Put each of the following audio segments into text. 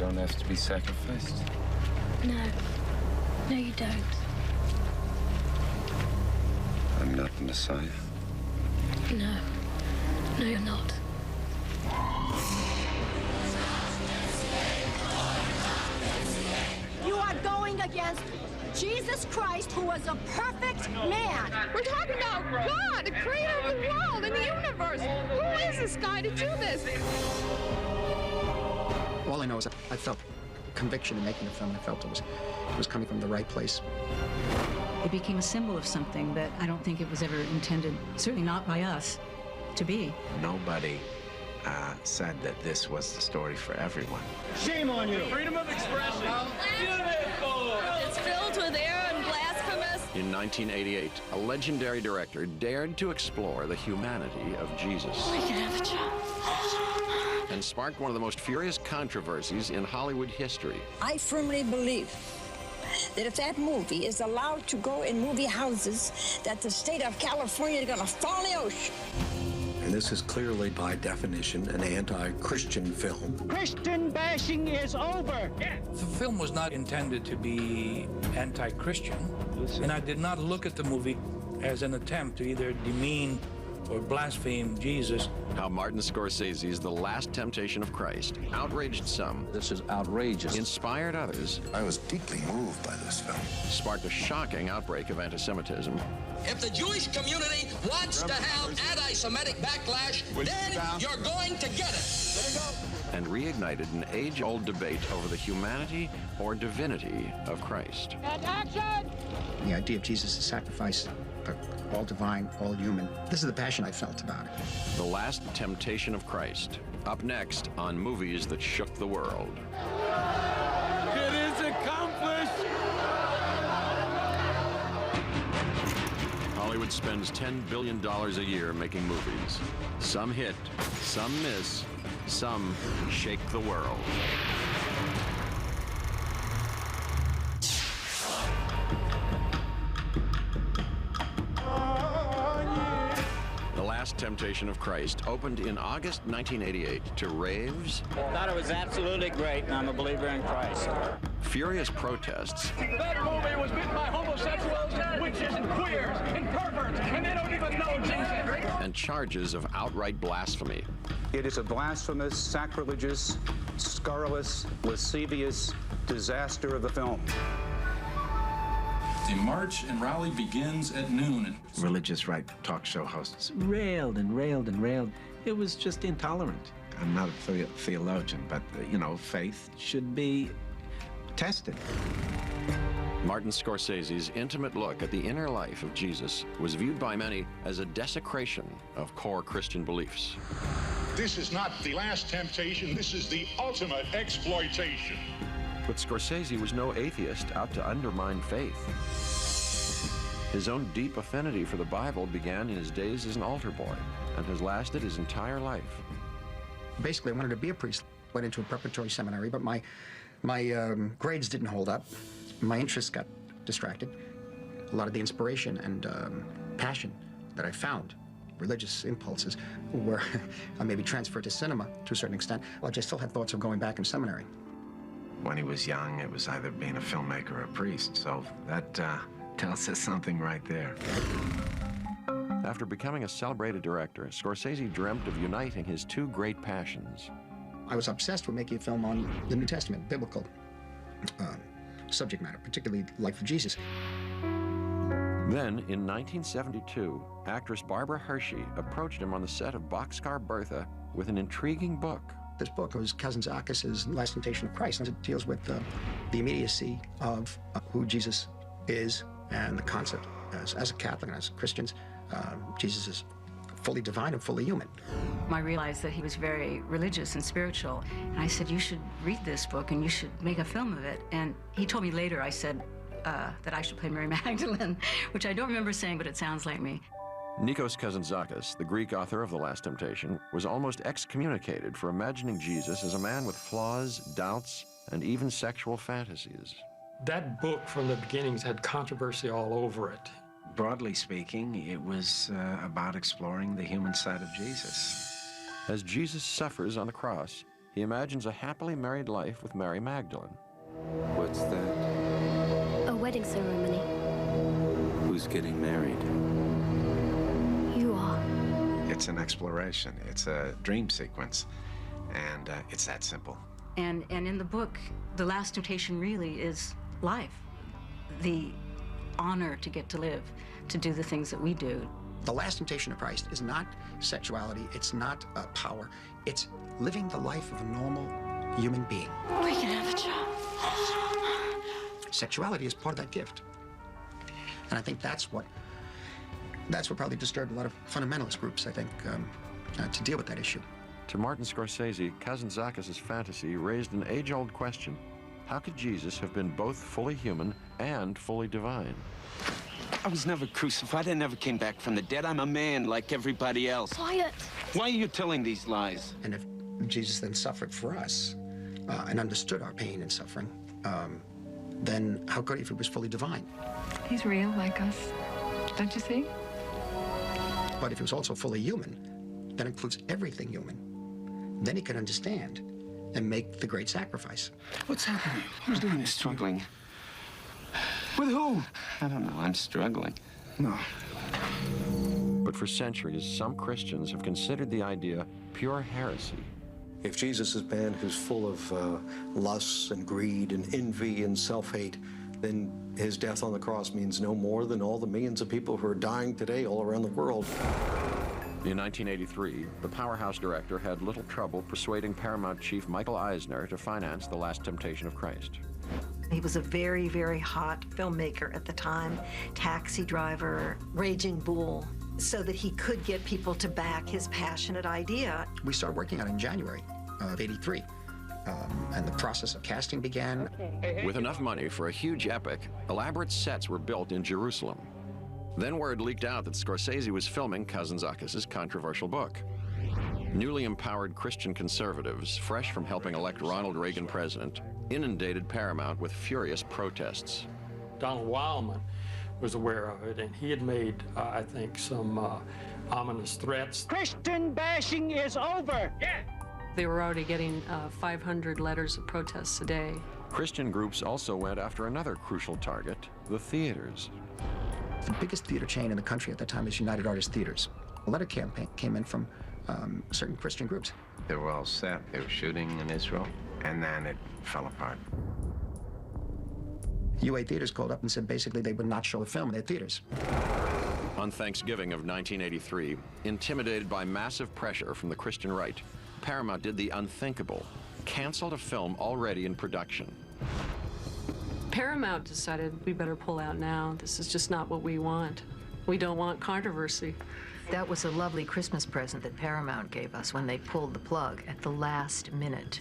don't have to be sacrificed? No. No, you don't. I'm not the Messiah. No. No, you're not. You are going against Jesus Christ, who was a perfect man. We're talking about God, the creator of the world and the universe. Who is this guy to do this? All I know is that I felt conviction in making the film, and I felt it was coming from the right place. It became a symbol of something that I don't think it was ever intended, certainly not by us, to be. Nobody said that this was the story for everyone. Shame on you! Freedom of expression! Beautiful! It's filled with error and blasphemous. In 1988, a legendary director dared to explore the humanity of Jesus. We can have a child. And sparked one of the most furious controversies in Hollywood history. I firmly believe that if that movie is allowed to go in movie houses, that the state of California is going to fall in the ocean. And this is clearly, by definition, an anti-Christian film. Christian bashing is over. Yeah. The film was not intended to be anti-Christian, and I did not look at the movie as an attempt to either demean or blaspheme Jesus. How Martin Scorsese's The Last Temptation of Christ outraged some. This is outrageous. Inspired others. I was deeply moved by this film. Sparked a shocking outbreak of anti-Semitism. If the Jewish community wants to have anti-Semitic backlash, then you're going to get it. And reignited an age-old debate over the humanity or divinity of Christ. And action! The idea of Jesus' sacrifice, all divine, all human. This is the passion I felt about it. The Last Temptation of Christ. Up next on Movies That Shook the World. It is accomplished! Hollywood spends $10 billion a year making movies. Some hit, some miss, some shake the world. The Last Temptation of Christ opened in August 1988 to raves. Thought it was absolutely great, and I'm a believer in Christ. Furious protests. That movie was made by homosexuals, witches, and queers, and perverts, and they don't even know Jesus. And charges of outright blasphemy. It is a blasphemous, sacrilegious, scurrilous, lascivious disaster of the film. The march and rally begins at noon. Religious right talk show hosts railed and railed and railed. It was just intolerant. I'm not a theologian, but, faith should be tested. Martin Scorsese's intimate look at the inner life of Jesus was viewed by many as a desecration of core Christian beliefs. This is not the last temptation, this is the ultimate exploitation. But Scorsese was no atheist out to undermine faith. His own deep affinity for the Bible began in his days as an altar boy and has lasted his entire life. Basically, I wanted to be a priest. Went into a preparatory seminary, but my grades didn't hold up. My interests got distracted. A lot of the inspiration and passion that I found, religious impulses, were maybe transferred to cinema to a certain extent. Well, I just still had thoughts of going back in seminary. When he was young, it was either being a filmmaker or a priest, so that tells us something right there. After becoming a celebrated director, Scorsese dreamt of uniting his two great passions. I was obsessed with making a film on the New Testament, biblical subject matter, particularly the life of Jesus. Then, in 1972, actress Barbara Hershey approached him on the set of Boxcar Bertha with an intriguing book. This book was Cousin Zacchaeus' Last Temptation of Christ, and it deals with the immediacy of who Jesus is and the concept as a Catholic and as Christians, Jesus is fully divine and fully human. I realized that he was very religious and spiritual, and I said, you should read this book and you should make a film of it. And he told me later, I said, that I should play Mary Magdalene, which I don't remember saying, but it sounds like me. Nikos Kazantzakis, the Greek author of The Last Temptation, was almost excommunicated for imagining Jesus as a man with flaws, doubts, and even sexual fantasies. That book from the beginnings had controversy all over it. Broadly speaking, it was about exploring the human side of Jesus. As Jesus suffers on the cross, he imagines a happily married life with Mary Magdalene. What's that? A wedding ceremony. Who's getting married? You are. It's an exploration. It's a dream sequence. And it's that simple. And in the book, the last temptation really is life. The honor to get to live, to do the things that we do. The last temptation of Christ is not sexuality, it's not power, it's living the life of a normal human being. We can have a child. Sexuality is part of that gift. And I think that's what probably disturbed a lot of fundamentalist groups, I think, to deal with that issue. To Martin Scorsese, Kazantzakis' fantasy raised an age-old question. How could Jesus have been both fully human and fully divine? I was never crucified. I never came back from the dead. I'm a man like everybody else. Quiet. Why are you telling these lies? And if Jesus then suffered for us and understood our pain and suffering, then how could he if he was fully divine? He's real like us. Don't you see? But if he was also fully human, that includes everything human, then he can understand and make the great sacrifice. What's happening? Who's doing this? Struggling. With who? I don't know. I'm struggling. No. But for centuries, some Christians have considered the idea pure heresy. If Jesus is a man who's full of lust and greed and envy and self-hate, then his death on the cross means no more than all the millions of people who are dying today all around the world. In 1983, the Powerhouse director had little trouble persuading Paramount chief Michael Eisner to finance The Last Temptation of Christ. He was a very, very hot filmmaker at the time, taxi driver, raging bull, so that he could get people to back his passionate idea. We started working on it in January of '83, and the process of casting began. With enough money for a huge epic, elaborate sets were built in Jerusalem. Then word leaked out that Scorsese was filming Kazantzakis' controversial book. Newly empowered Christian conservatives, fresh from helping elect Ronald Reagan president, inundated Paramount with furious protests. Donald Wildman was aware of it, and he had made, I think, some ominous threats. Christian bashing is over. Yeah. They were already getting 500 letters of protests a day. Christian groups also went after another crucial target, the theaters. The biggest theater chain in the country at that time is United Artists Theaters. A letter campaign came in from certain Christian groups. They were all set. They were shooting in Israel, and then it fell apart. UA Theaters called up and said basically they would not show the film in their theaters. On Thanksgiving of 1983, intimidated by massive pressure from the Christian right, Paramount did the unthinkable, canceled a film already in production. Paramount decided we better pull out now. This is just not what we want. We don't want controversy. That was a lovely Christmas present that Paramount gave us when they pulled the plug at the last minute.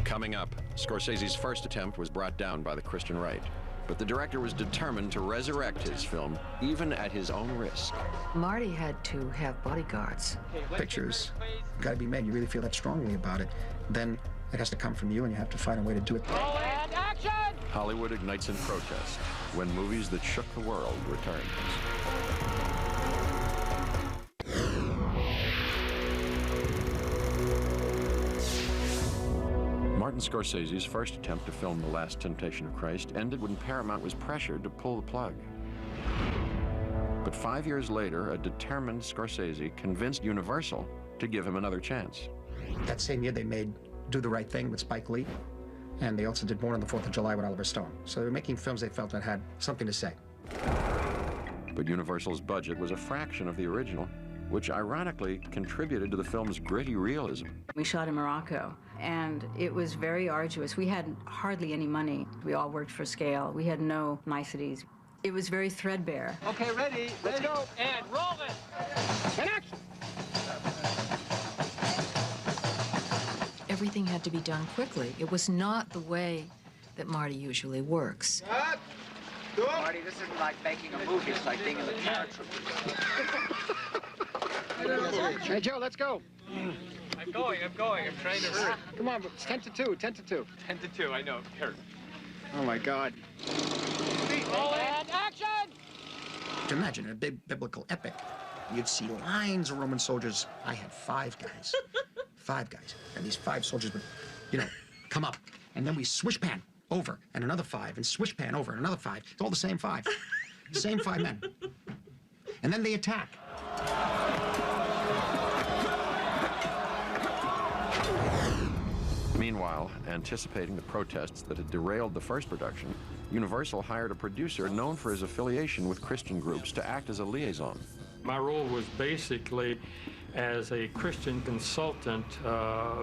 Coming up, Scorsese's first attempt was brought down by the Christian right, but the director was determined to resurrect his film, even at his own risk. Marty had to have bodyguards. Pictures got to be made. You really feel that strongly about it. Then it has to come from you, and you have to find a way to do it. And action! Hollywood ignites in protest when movies that shook the world return. Martin Scorsese's first attempt to film The Last Temptation of Christ ended when Paramount was pressured to pull the plug. But 5 years later, a determined Scorsese convinced Universal to give him another chance. That same year, they made Do the Right Thing with Spike Lee, and they also did Born on the 4th of July with Oliver Stone. So they were making films they felt that had something to say. But Universal's budget was a fraction of the original, which ironically contributed to the film's gritty realism. We shot in Morocco, and it was very arduous. We had hardly any money. We all worked for scale. We had no niceties. It was very threadbare. Okay, ready? Let's go. And roll it. And action. Everything had to be done quickly. It was not the way that Marty usually works. Marty, this isn't like making a movie. It's like being in the character. Hey, Joe, let's go. I'm going. I'm trying to hurry. Come on, it's 10 to 2, 10 to 2. 10 to 2, I know. Here. Oh, my God. And action! Imagine a big biblical epic. You'd see lines of Roman soldiers. I had 5 guys. 5 guys. And these 5 soldiers would, you know, come up. And then we swish pan over, and another 5, and swish pan over, and another 5. It's all the same 5. Same 5 men. And then they attack. Meanwhile, anticipating the protests that had derailed the first production, Universal hired a producer known for his affiliation with Christian groups to act as a liaison. My role was basically as a Christian consultant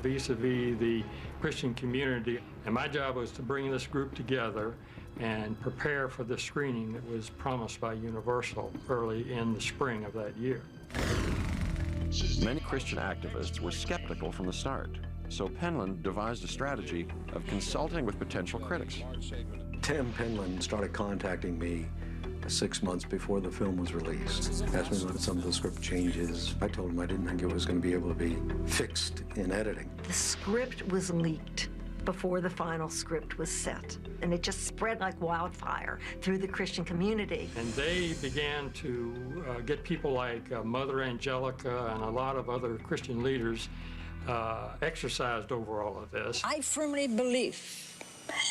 vis-a-vis the Christian community. And my job was to bring this group together and prepare for the screening that was promised by Universal early in the spring of that year. Many Christian activists were skeptical from the start, so Penland devised a strategy of consulting with potential critics. Tim Penland started contacting me 6 months before the film was released. Asked me about some of the script changes. I told him I didn't think it was going to be able to be fixed in editing. The script was leaked before the final script was set, and it just spread like wildfire through the Christian community. And they began to get people like Mother Angelica and a lot of other Christian leaders exercised over all of this. I firmly believe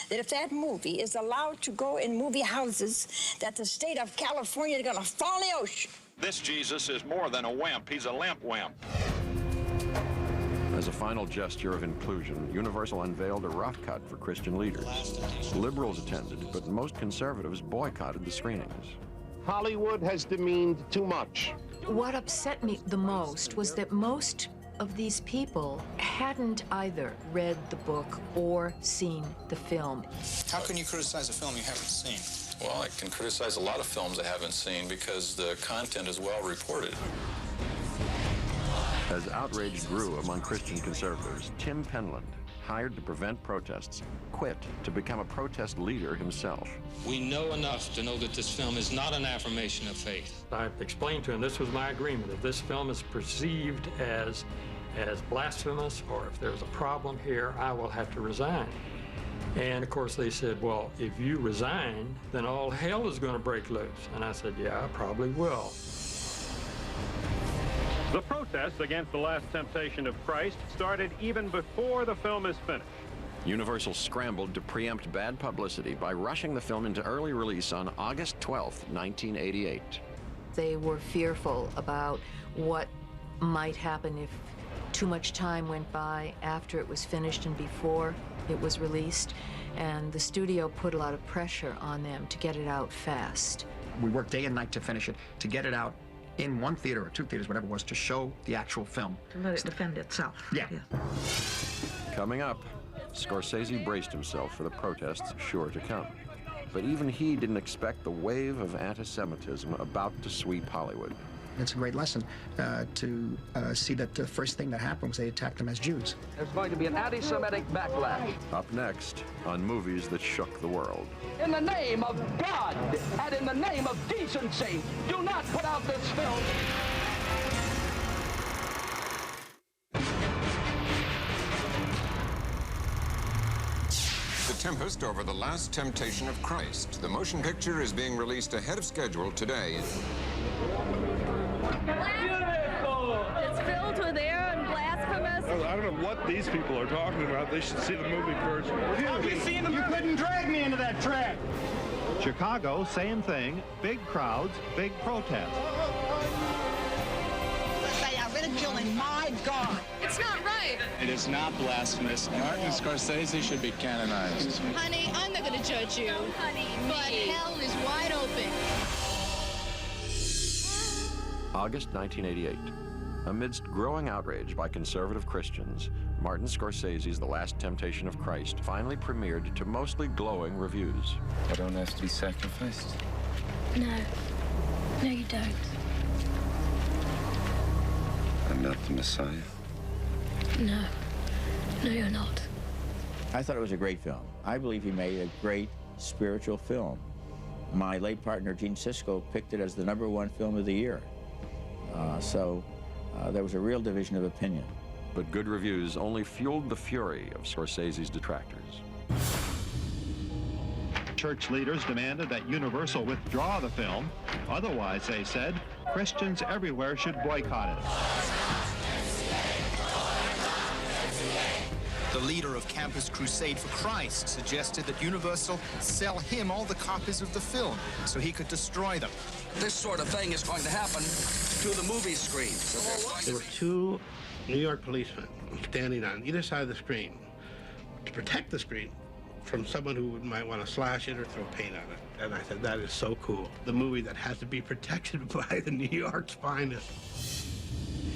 that if that movie is allowed to go in movie houses, that the state of California is going to fall in the ocean. This Jesus is more than a wimp. He's a limp wimp. As a final gesture of inclusion, Universal unveiled a rough cut for Christian leaders. Liberals attended, but most conservatives boycotted the screenings. Hollywood has demeaned too much. What upset me the most was that most of these people hadn't either read the book or seen the film. How can you criticize a film you haven't seen? Well, I can criticize a lot of films I haven't seen because the content is well reported. As outrage grew among Christian conservatives, Tim Penland, hired to prevent protests, quit to become a protest leader himself. We know enough to know that this film is not an affirmation of faith. I explained to him this was my agreement. If this film is perceived as blasphemous or if there's a problem here, I will have to resign. And of course they said, well, if you resign, then all hell is going to break loose. And I said, yeah, I probably will. The protests against The Last Temptation of Christ started even before the film is finished. Universal scrambled to preempt bad publicity by rushing the film into early release on August 12th, 1988. They were fearful about what might happen if too much time went by after it was finished and before it was released, and the studio put a lot of pressure on them to get it out fast. We worked day and night to finish it, to get it out in 1 theater or 2 theaters, whatever it was, to show the actual film. To let it defend itself. Yeah. Coming up, Scorsese braced himself for the protests sure to come. But even he didn't expect the wave of anti-Semitism about to sweep Hollywood. It's a great lesson to see that the first thing that happened was they attacked them as Jews. There's going to be an anti-Semitic backlash. Up next, on movies that shook the world. In the name of God and in the name of decency, do not put out this film. The Tempest over The Last Temptation of Christ. The motion picture is being released ahead of schedule today. It's filled with air and blasphemous. I don't know what these people are talking about. They should see the movie first. You couldn't drag me into that trap. Chicago, same thing. Big crowds, big protests. They are ridiculing my God. It's not right. It is not blasphemous. Martin Scorsese should be canonized. Honey, I'm not going to judge you. No, honey, but hell is wide open. August 1988. Amidst growing outrage by conservative Christians, Martin Scorsese's The Last Temptation of Christ finally premiered to mostly glowing reviews. I don't have to be sacrificed. No. No, you don't. I'm not the Messiah. No. No, you're not. I thought it was a great film. I believe he made a great spiritual film. My late partner, Gene Sisco, picked it as the #1 film of the year. So there was a real division of opinion. But good reviews only fueled the fury of Scorsese's detractors. Church leaders demanded that Universal withdraw the film. Otherwise, they said, Christians everywhere should boycott it. The leader of Campus Crusade for Christ suggested that Universal sell him all the copies of the film so he could destroy them. This sort of thing is going to happen to the movie screen. There were two New York policemen standing on either side of the screen to protect the screen from someone who might want to slash it or throw paint on it. And I said, that is so cool. The movie that has to be protected by the New York's finest.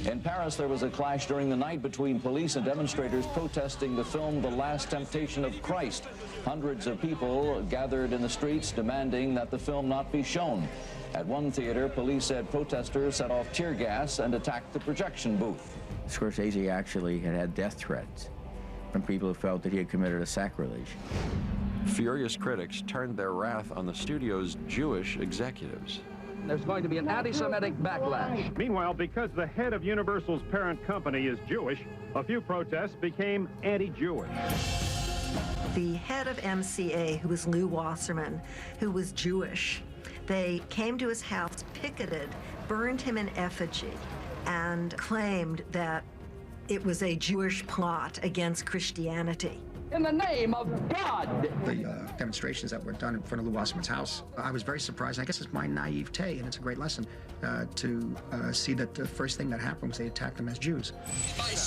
In Paris, there was a clash during the night between police and demonstrators protesting the film The Last Temptation of Christ. Hundreds of people gathered in the streets demanding that the film not be shown. At one theater, police said protesters set off tear gas and attacked the projection booth. Scorsese actually had death threats from people who felt that he had committed a sacrilege. Furious critics turned their wrath on the studio's Jewish executives. There's going to be an anti-Semitic backlash. Meanwhile, because the head of Universal's parent company is Jewish, a few protests became anti-Jewish. The head of MCA, who was Lou Wasserman, who was Jewish, they came to his house, picketed, burned him in effigy, and claimed that it was a Jewish plot against Christianity. In the name of God! The demonstrations that were done in front of Lou Wasserman's house, I was very surprised. I guess it's my naivete, and it's a great lesson to see that the first thing that happened was they attacked them as Jews.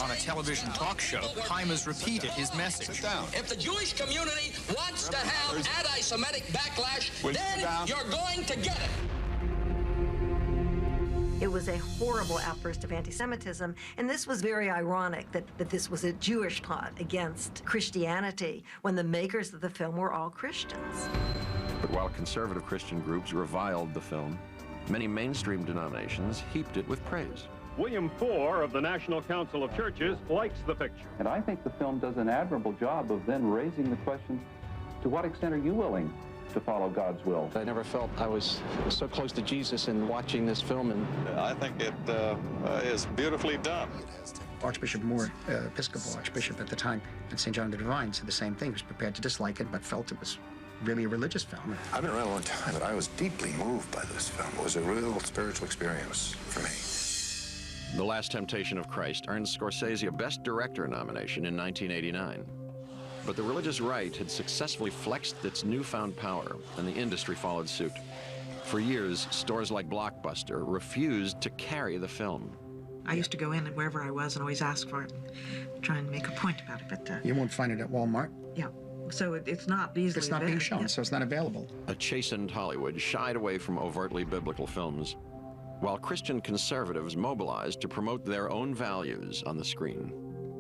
On a television talk show, Hymas repeated his message. Sit down. If the Jewish community wants to have anti-Semitic backlash, then you're going to get it. It was a horrible outburst of anti-Semitism, and this was very ironic that this was a Jewish plot against Christianity when the makers of the film were all Christians. But while conservative Christian groups reviled the film, many mainstream denominations heaped it with praise. William Four of the National Council of Churches likes the picture. And I think the film does an admirable job of then raising the question, to what extent are you willing to follow God's will? I never felt I was so close to Jesus in watching this film. And I think it is beautifully done. Archbishop Moore, Episcopal Archbishop at the time, at St. John of the Divine, said the same thing. He was prepared to dislike it, but felt it was really a religious film. I've been around a long time, but I was deeply moved by this film. It was a real spiritual experience for me. The Last Temptation of Christ earned Scorsese a Best Director nomination in 1989. But the religious right had successfully flexed its newfound power, and the industry followed suit. For years, stores like Blockbuster refused to carry the film. I used to go in and wherever I was and always ask for it, try and make a point about it, but... You won't find it at Walmart? Yeah, so it's not easily It's not being shown, so it's not available. A chastened Hollywood shied away from overtly biblical films, while Christian conservatives mobilized to promote their own values on the screen.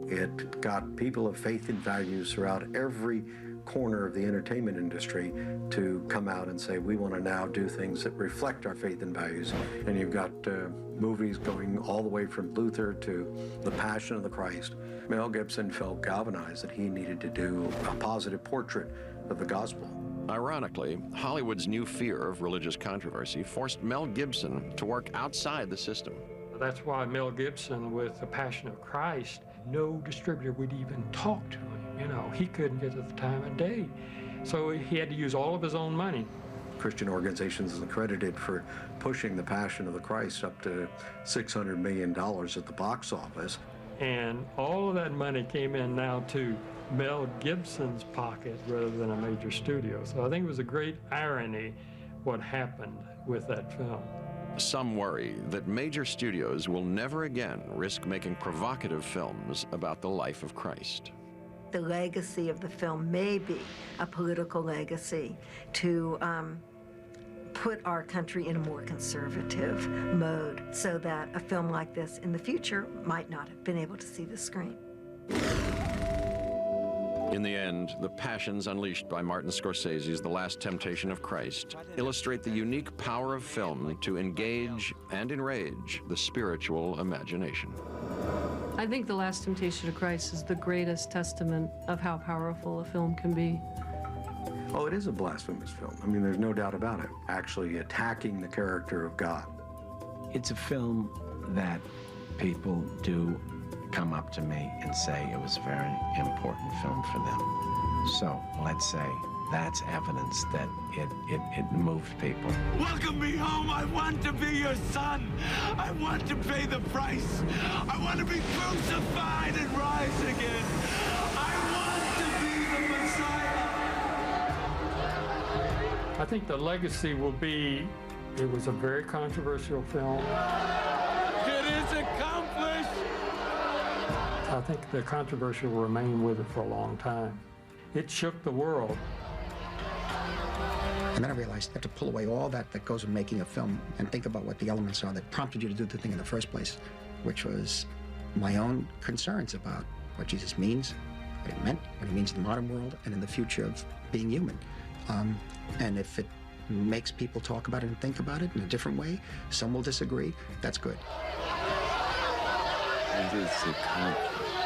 It got people of faith and values throughout every corner of the entertainment industry to come out and say, we want to now do things that reflect our faith and values. And you've got movies going all the way from Luther to The Passion of the Christ. Mel Gibson felt galvanized that he needed to do a positive portrait of the gospel. Ironically, Hollywood's new fear of religious controversy forced Mel Gibson to work outside the system. That's why Mel Gibson, with The Passion of Christ, no distributor would even talk to him. You know, he couldn't get at the time of day. So he had to use all of his own money. Christian organizations are credited for pushing The Passion of the Christ up to $600 million at the box office. And all of that money came in now to Mel Gibson's pocket rather than a major studio. So I think it was a great irony what happened with that film. Some worry that major studios will never again risk making provocative films about the life of Christ. The legacy of the film may be a political legacy to put our country in a more conservative mode so that a film like this in the future might not have been able to see the screen. In the end, the passions unleashed by Martin Scorsese's The Last Temptation of Christ illustrate the unique power of film to engage and enrage the spiritual imagination. I think The Last Temptation of Christ is the greatest testament of how powerful a film can be. Oh, it is a blasphemous film. I mean, there's no doubt about it. Actually attacking the character of God. It's a film that people do come up to me and say it was a very important film for them. So let's say that's evidence that it moved people. Welcome me home. I want to be your son. I want to pay the price. I want to be crucified and rise again. I I think the legacy will be, it was a very controversial film. It is accomplished! I think the controversy will remain with it for a long time. It shook the world. And then I realized I have to pull away all that goes in making a film and think about what the elements are that prompted you to do the thing in the first place, which was my own concerns about what Jesus means, what it meant, what he means in the modern world, and in the future of being human. And if it makes people talk about it and think about it in a different way, some will disagree, that's good. It is accomplished.